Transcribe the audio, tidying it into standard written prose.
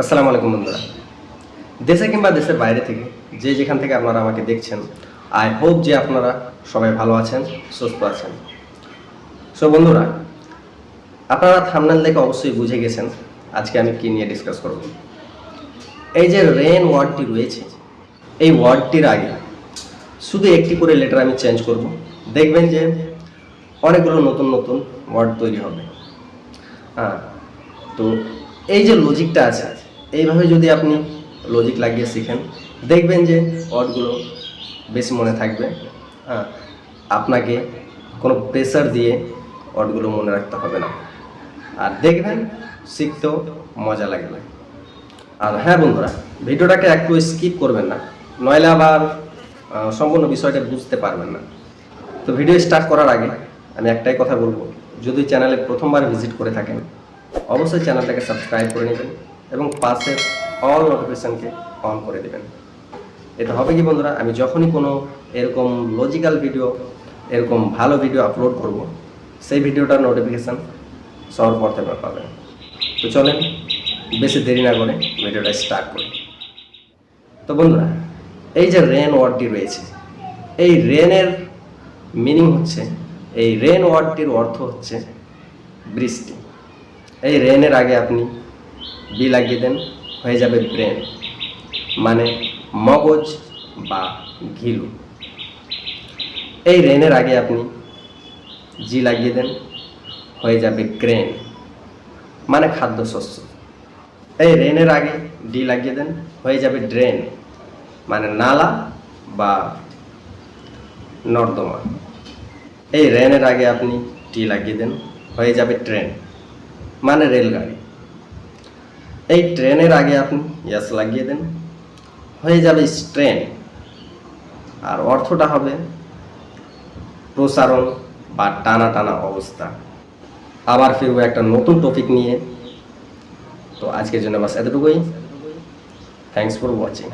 আসসালামু আলাইকুম বন্ধুরা, দেশে কিংবা দেশের বাইরে থেকে যে যেখান থেকে আপনারা আমাকে দেখছেন, আই হোপ যে আপনারা সবাই ভালো আছেন, সুস্থ আছেন। সো বন্ধুরা, আপনারা থাম্বনেল দেখে অবশ্যই বুঝে গেছেন আজকে আমি কি নিয়ে ডিসকাস করব। এই যে রেন ওয়ার্ডটি রয়েছে, এই ওয়ার্ডটির আগে শুধু একটি করে লেটার আমি চেঞ্জ করব, দেখবেন যে অনেকগুলো নতুন নতুন ওয়ার্ড তৈরি হবে। হ্যাঁ, তো এই যে লজিকটা আছে, এইভাবে যদি আপনি লজিক লাগিয়ে শিখেন, দেখবেন যে ওয়ার্ডগুলো বেশি মনে থাকবে। হ্যাঁ, আপনাকে কোনো প্রেশার দিয়ে ওয়ার্ডগুলো মনে রাখতে হবে না, আর দেখবেন শিখতেও মজা লাগবে। আর হ্যাঁ বন্ধুরা, ভিডিওটাকে একটু স্কিপ করবেন না, নইলে আবার সম্পূর্ণ বিষয়টা বুঝতে পারবেন না। তো ভিডিও স্টার্ট করার আগে আমি একটাই কথা বলবো, যদি চ্যানেলে প্রথমবার ভিজিট করে থাকেন অবশ্যই চ্যানেলটাকে সাবস্ক্রাইব করে নেবেন এবং পাশের অল নোটিফিকেশানকে অন করে দেবেন। এটা হবে কি বন্ধুরা, আমি যখনই কোনো এরকম লজিক্যাল ভিডিও, এরকম ভালো ভিডিও আপলোড করব, সেই ভিডিওটার নোটিফিকেশান সবার প্রথমে পাবেন। তো চলেন বেশি দেরি না করে ভিডিওটা স্টার্ট করি। তো বন্ধুরা, এই যে রেন ওয়ার্ডটি রয়েছে, এই রেনের মিনিং হচ্ছে, এই রেন ওয়ার্ডটির অর্থ হচ্ছে বৃষ্টি। এই রেনের আগে আপনি বি লাগিয়ে দেন, হয়ে যাবে ব্রেন, মানে মগজ বা ঘিলু। এই রেনের আগে আপনি জি লাগিয়ে দেন, হয়ে যাবে গ্রেন, মানে খাদ্যশস্য। এই রেনের আগে ডি লাগিয়ে দেন, হয়ে যাবে ড্রেন, মানে নালা বা নর্দমা। এই রেনের আগে আপনি টি লাগিয়ে দেন, হয়ে যাবে ট্রেন, মানে রেলগাড়ি। এই ট্রেনের আগে আপনি ইয়াস লাগিয়ে দেন, হয়ে যাবে স্ট্রেন, আর অর্থটা হবে প্রসারণ বা টানা টানা অবস্থা। আবার ফিরবো একটা নতুন টপিক নিয়ে। তো আজকের জন্য বাস এতটুকুই। Thanks for watching.